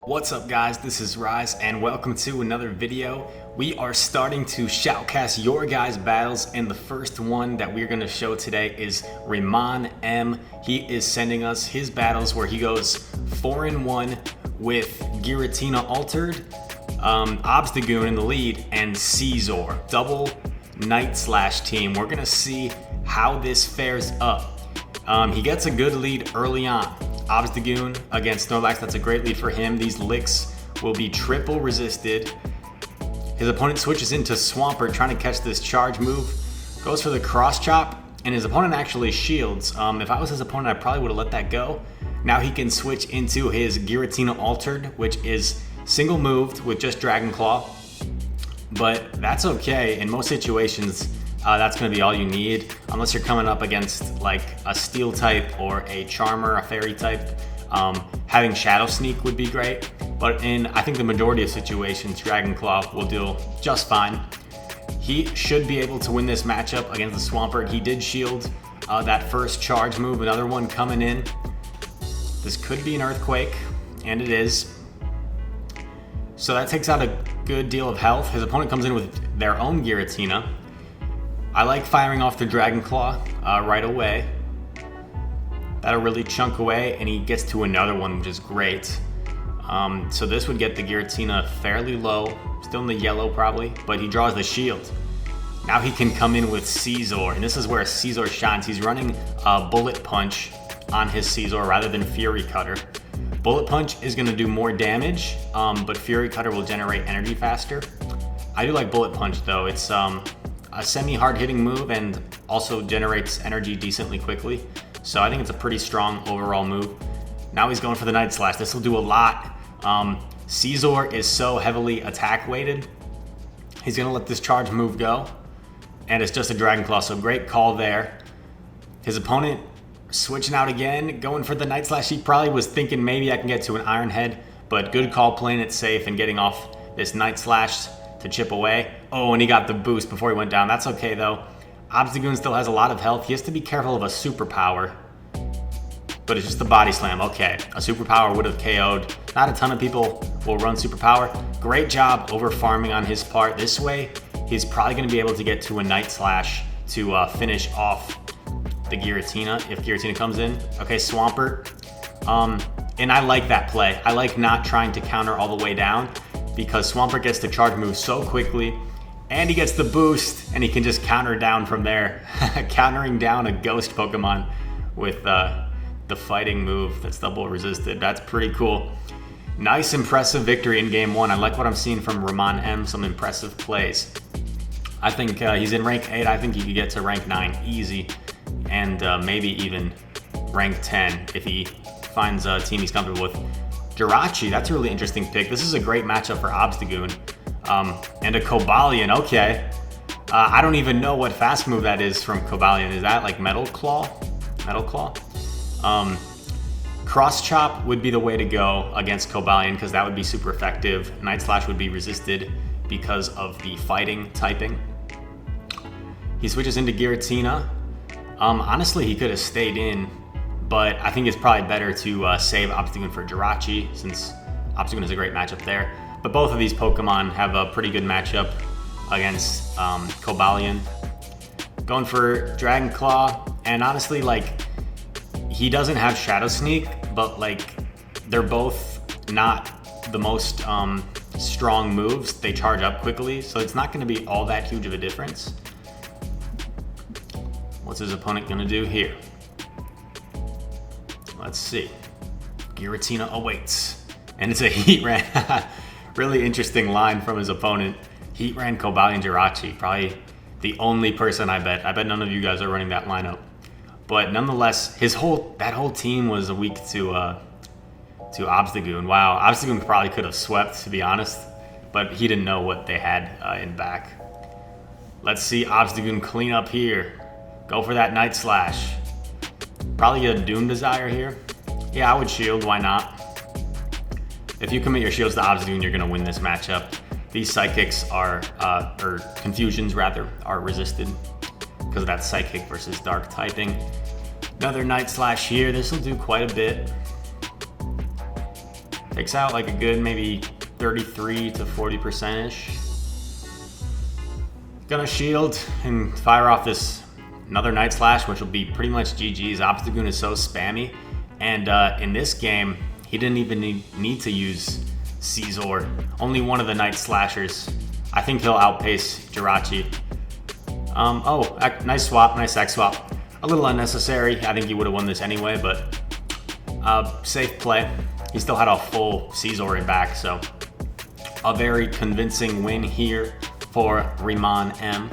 What's up guys, this is Rise and welcome to another video. We are starting to shoutcast your guys' battles, and the first one that we're going to show today is Ramon M. He is sending us his battles where he goes 4-1 with Giratina Altered, Obstagoon in the lead, and Scizor. Double Night Slash team. We're going to see how this fares up. He gets a good lead early on. Obstagoon against Snorlax, that's a great lead for him. These licks will be triple resisted. His opponent switches into Swampert, trying to catch this charge move. Goes for the cross chop, and his opponent actually shields. If I was his opponent, I probably would have let that go. Now he can switch into his Giratina Altered, which is single moved with just Dragon Claw. But that's okay. In most situations, that's going to be all you need, unless you're coming up against like a Steel type or a Charmer, a Fairy type. Having Shadow Sneak would be great, but in I think the majority of situations, Dragon Claw will do just fine. He should be able to win this matchup against the Swampert. He did shield that first charge move, another one coming in. This could be an Earthquake, and it is. So that takes out a good deal of health. His opponent comes in with their own Giratina. I like firing off the Dragon Claw right away. That'll really chunk away, and he gets to another one, which is great. So this would get the Giratina fairly low, still in the yellow probably, but he draws the shield. Now he can come in with Scizor, and this is where Scizor shines. He's running Bullet Punch on his Scizor rather than Fury Cutter. Bullet Punch is going to do more damage, but Fury Cutter will generate energy faster. I do like Bullet Punch though. It's a semi-hard hitting move and also generates energy decently quickly. So I think it's a pretty strong overall move. Now he's going for the Night Slash. This will do a lot. Scizor is so heavily attack weighted. He's gonna let this charge move go, and it's just a Dragon Claw, so great call there. His opponent switching out again, going for the Night Slash. He probably was thinking maybe I can get to an Iron Head, but good call playing it safe and getting off this Night Slash to chip away. Oh, and he got the boost before he went down. That's okay though. Obstagoon still has a lot of health. He has to be careful of a superpower, but it's just a body slam. Okay, a superpower would have KO'd. Not a ton of people will run superpower. Great job over farming on his part. This way, he's probably gonna be able to get to a Night Slash to finish off the Giratina if Giratina comes in. Okay, Swampert. And I like that play. I like not trying to counter all the way down, because Swampert gets the charge move so quickly, and he gets the boost, and he can just counter down from there. Countering down a ghost Pokemon with the fighting move that's double resisted. That's pretty cool. Nice, impressive victory in game one. I like what I'm seeing from Ramon M. Some impressive plays. I think he's in rank 8. I think he could get to rank 9 easy, and maybe even rank 10 if he finds a team he's comfortable with. Jirachi, that's a really interesting pick. This is a great matchup for Obstagoon. And a Cobalion, okay. I don't even know what fast move that is from Cobalion. Is that like Metal Claw? Metal Claw? Cross Chop would be the way to go against Cobalion, because that would be super effective. Night Slash would be resisted because of the fighting typing. He switches into Giratina. Honestly, he could have stayed in, but I think it's probably better to save Obstagoon for Jirachi, since Obstagoon is a great matchup there. But both of these Pokemon have a pretty good matchup against Cobalion. Going for Dragon Claw, and honestly, like, he doesn't have Shadow Sneak, but like, they're both not the most strong moves. They charge up quickly, so it's not going to be all that huge of a difference. What's his opponent going to do here? Let's see. Giratina awaits, and it's a Heatran. Really interesting line from his opponent. Heatran, Cobalion, Jirachi. Probably the only person I bet. I bet none of you guys are running that lineup. But nonetheless, that whole team was weak to Obstagoon. Wow, Obstagoon probably could have swept, to be honest, but he didn't know what they had in back. Let's see Obstagoon clean up here. Go for that Night Slash. Probably a Doom Desire here. Yeah, I would shield. Why not? If you commit your shields to Obstagoon, you're going to win this matchup. These Psychics or Confusions rather, are resisted because of that Psychic versus Dark typing. Another Night Slash here. This will do quite a bit. Takes out like a good maybe 33 to 40%-ish. Gonna shield and fire off this another Night Slash, which will be pretty much GG's. Obstagoon is so spammy. And in this game, he didn't even need to use Scizor. Only one of the Night Slashers. I think he'll outpace Jirachi. Oh, nice swap, nice X swap. A little unnecessary. I think he would have won this anyway, but safe play. He still had a full Scizor in back, so a very convincing win here for Riemann M.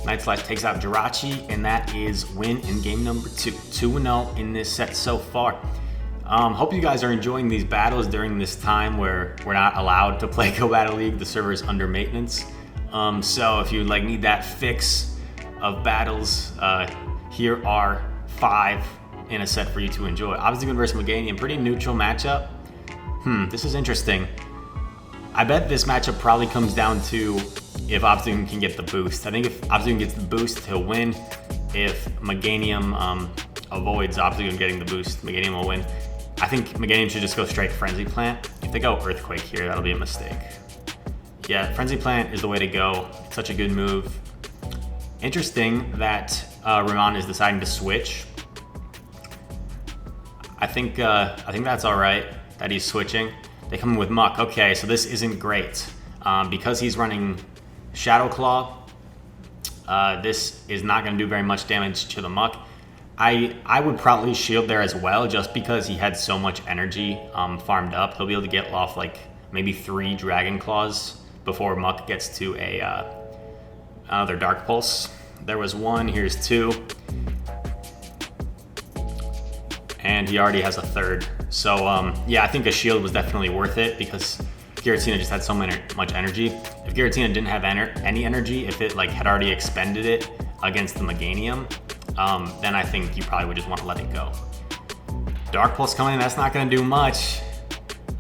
Night Slash takes out Jirachi, and that is win in game number 2. 2-0 in this set so far. Hope you guys are enjoying these battles during this time where we're not allowed to play Go Battle League. The server is under maintenance. So if you need that fix of battles, here are 5 in a set for you to enjoy. Obstagoon versus Meganium, pretty neutral matchup. This is interesting. I bet this matchup probably comes down to if Obstagoon can get the boost. I think if Obstagoon gets the boost, he'll win. If Meganium avoids Obstagoon getting the boost, Meganium will win. I think Meganium should just go straight Frenzy Plant. If they go Earthquake here, that'll be a mistake. Yeah, Frenzy Plant is the way to go. It's such a good move. Interesting that Riemann is deciding to switch. I think that's all right that he's switching. They come in with Muck. Okay, so this isn't great. Because he's running Shadow Claw, this is not going to do very much damage to the Muck. I would probably shield there as well, just because he had so much energy farmed up. He'll be able to get off like maybe 3 Dragon Claws before Muck gets to another Dark Pulse. There was 1, here's 2. And he already has a 3rd. So yeah, I think a shield was definitely worth it because Giratina just had so much energy. If Giratina didn't have any energy, if it had already expended it against the Meganium, then I think you probably would just want to let it go. Dark Pulse coming in, that's not going to do much.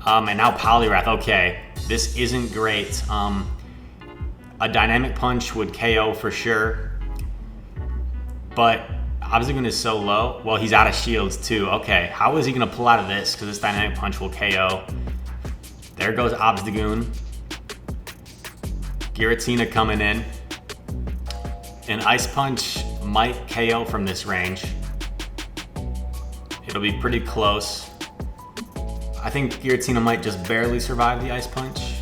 And now Poliwrath, okay, this isn't great. A Dynamic Punch would KO for sure, but Obstagoon is so low. Well, he's out of shields too. Okay, how is he going to pull out of this? Because this Dynamic Punch will KO. There goes Obstagoon. Giratina coming in. An Ice Punch might KO from this range. It'll be pretty close. I think Giratina might just barely survive the Ice Punch.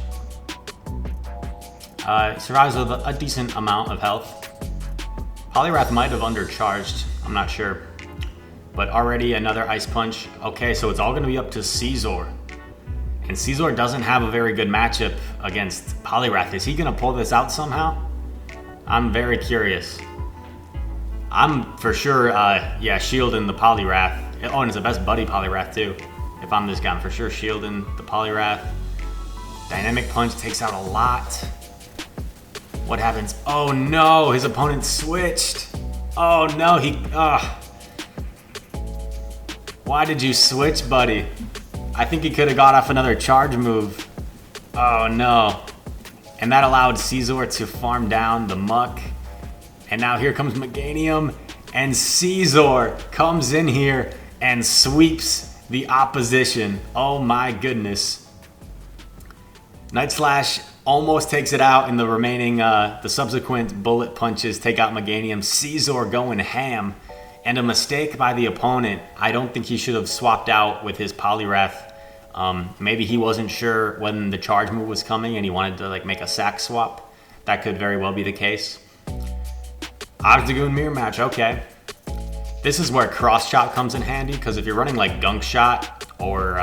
Survives with a decent amount of health. Poliwrath might have undercharged, I'm not sure. But already another Ice Punch. Okay, so it's all gonna be up to Scizor. And Scizor doesn't have a very good matchup against Poliwrath. Is he gonna pull this out somehow? I'm very curious. I'm for sure, yeah, shielding the Poliwrath. Oh, and it's the best buddy Poliwrath too. If I'm this guy, I'm for sure shielding the Poliwrath. Dynamic Punch takes out a lot. What happens? Oh no, his opponent switched. Oh no, why did you switch, buddy? I think he could have got off another charge move. Oh no. And that allowed Scizor to farm down the Muck. And now here comes Meganium, and Scizor comes in here and sweeps the opposition. Oh my goodness. Night Slash almost takes it out in the remaining, the subsequent bullet punches take out Meganium. Scizor going ham. And a mistake by the opponent. I don't think he should have swapped out with his Poliwrath. Maybe he wasn't sure when the charge move was coming and he wanted to make a sack swap. That could very well be the case. Obstagoon mirror match, okay. This is where Cross Shot comes in handy, because if you're running Gunk Shot or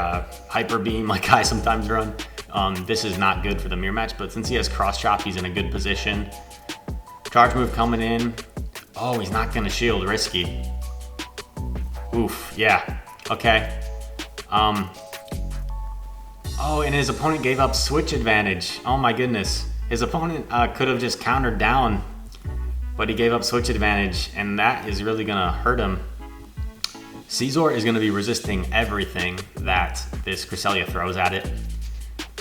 Hyper Beam like I sometimes run, this is not good for the mirror match, but since he has Cross Chop, he's in a good position. Charge move coming in. Oh, he's not gonna shield, risky. Oof, yeah, okay. Oh, and his opponent gave up switch advantage. Oh my goodness. His opponent could have just countered down, but he gave up switch advantage, and that is really gonna hurt him. Scizor is gonna be resisting everything that this Cresselia throws at it.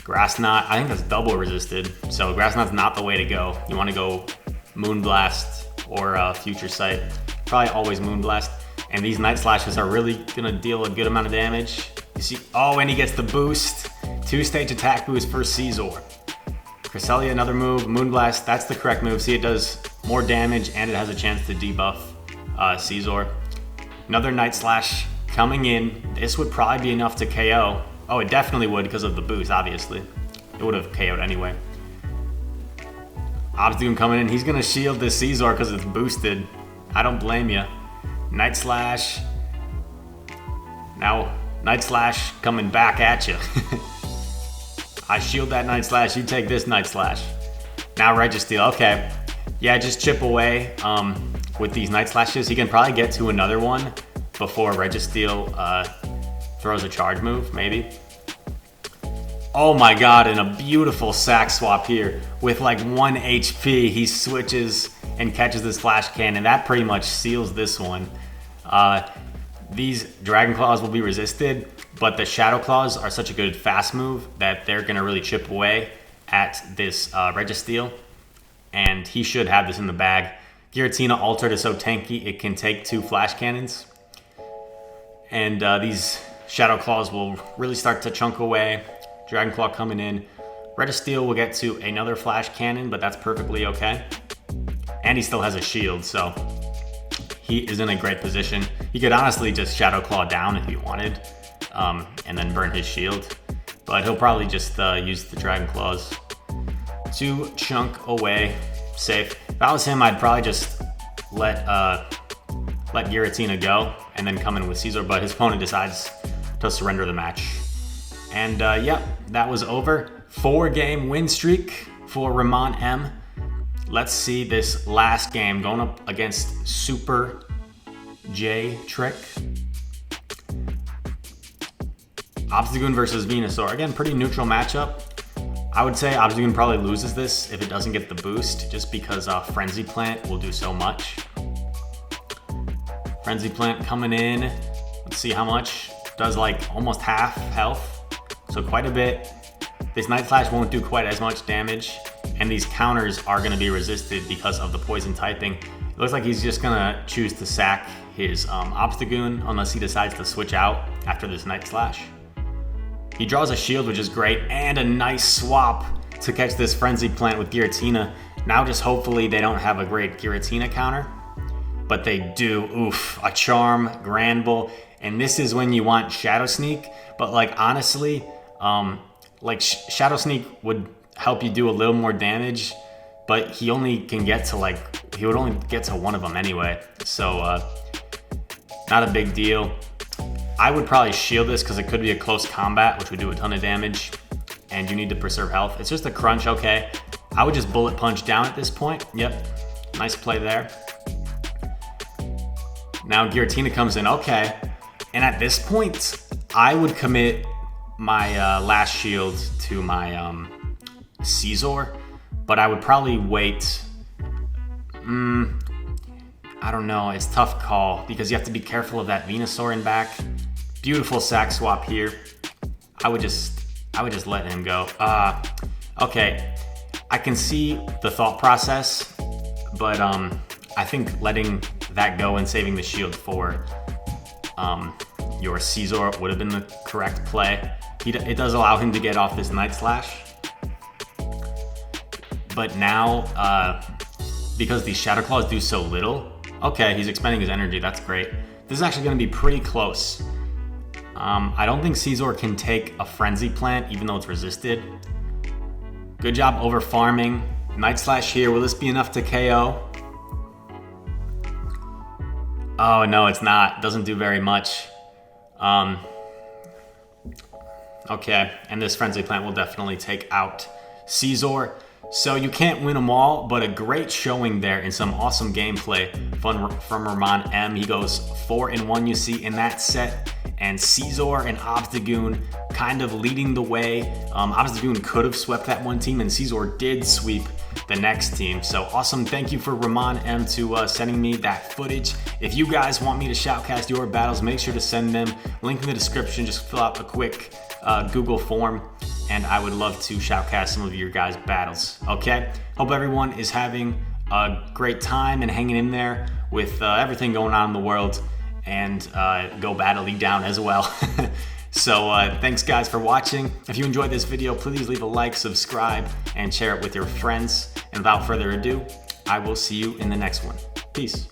Grass Knot, I think that's double resisted, so Grass Knot's not the way to go. You wanna go Moonblast or Future Sight. Probably always Moonblast. And these Night Slashes are really gonna deal a good amount of damage. You see, oh, and he gets the boost. 2-stage attack boost for Scizor. Cresselia, another move. Moonblast, that's the correct move. See, it does more damage and it has a chance to debuff Scizor. Another Night Slash coming in. This would probably be enough to KO. Oh, it definitely would because of the boost, obviously. It would have KO'd anyway. Obstagoon coming in. He's going to shield this Scizor because it's boosted. I don't blame you. Night Slash. Now, Night Slash coming back at you. I shield that Night Slash. You take this Night Slash. Now Registeel. Okay. Yeah, just chip away with these Night Slashes. He can probably get to another one before Registeel throws a charge move, maybe. Oh my god, and a beautiful sack swap here. With like 1 HP, he switches and catches this Flash Cannon. That pretty much seals this one. These Dragon Claws will be resisted, but the Shadow Claws are such a good fast move that they're going to really chip away at this Registeel. And he should have this in the bag. Giratina Altered is so tanky, it can take 2 Flash Cannons. And these Shadow Claws will really start to chunk away. Dragon Claw coming in. Registeel will get to another Flash Cannon, but that's perfectly okay. And he still has a shield, so he is in a great position. He could honestly just Shadow Claw down if he wanted, and then burn his shield. But he'll probably just use the Dragon Claws to chunk away safe. If I was him, I'd probably just let Giratina go and then come in with Scizor, but his opponent decides to surrender the match. And yep, that was over. 4-game win streak for Ramon M. Let's see this last game going up against Super J Trick. Obstagoon versus Venusaur. Again, pretty neutral matchup. I would say Obstagoon probably loses this if it doesn't get the boost, just because Frenzy Plant will do so much. Frenzy Plant coming in. Let's see how much. Does like almost half health, so quite a bit. This Night Slash won't do quite as much damage, and these counters are going to be resisted because of the poison typing. It looks like he's just going to choose to sack his Obstagoon unless he decides to switch out after this Night Slash. He draws a shield, which is great, and a nice swap to catch this Frenzy Plant with Giratina. Now just hopefully they don't have a great Giratina counter, but they do. Oof, a Charm, Granbull, and this is when you want Shadow Sneak, but like honestly, Shadow Sneak would help you do a little more damage, but he only can get to he would only get to one of them anyway, so not a big deal. I would probably shield this because it could be a close combat, which would do a ton of damage, and you need to preserve health. It's just a crunch, okay. I would just Bullet Punch down at this point. Yep, nice play there. Now Giratina comes in, okay. And at this point, I would commit my last shield to my Scizor, but I would probably wait. I don't know, it's a tough call because you have to be careful of that Venusaur in back. Beautiful sack swap here. I would just let him go. Okay, I can see the thought process, but I think letting that go and saving the shield for your Scizor would have been the correct play. It does allow him to get off this Night Slash, but now because these Shadow Claws do so little, okay, he's expending his energy. That's great. This is actually going to be pretty close. I don't think Scizor can take a Frenzy Plant, even though it's resisted. Good job over farming. Night Slash here. Will this be enough to KO? Oh, no, it's not. Doesn't do very much. Okay, and this Frenzy Plant will definitely take out Scizor. So you can't win them all, but a great showing there and some awesome gameplay from Ramon M. He goes 4-1, you see, in that set. And Scizor and Obstagoon kind of leading the way. Obstagoon could have swept that one team, and Scizor did sweep the next team. So awesome. Thank you for Ramon M to sending me that footage. If you guys want me to shoutcast your battles, make sure to send them. Link in the description. Just fill out a quick Google form, and I would love to shoutcast some of your guys' battles. Okay? Hope everyone is having a great time and hanging in there with everything going on in the world. And go battle League Down as well. So thanks guys for watching. If you enjoyed this video, please leave a like, subscribe, and share it with your friends. And without further ado, I will see you in the next one. Peace.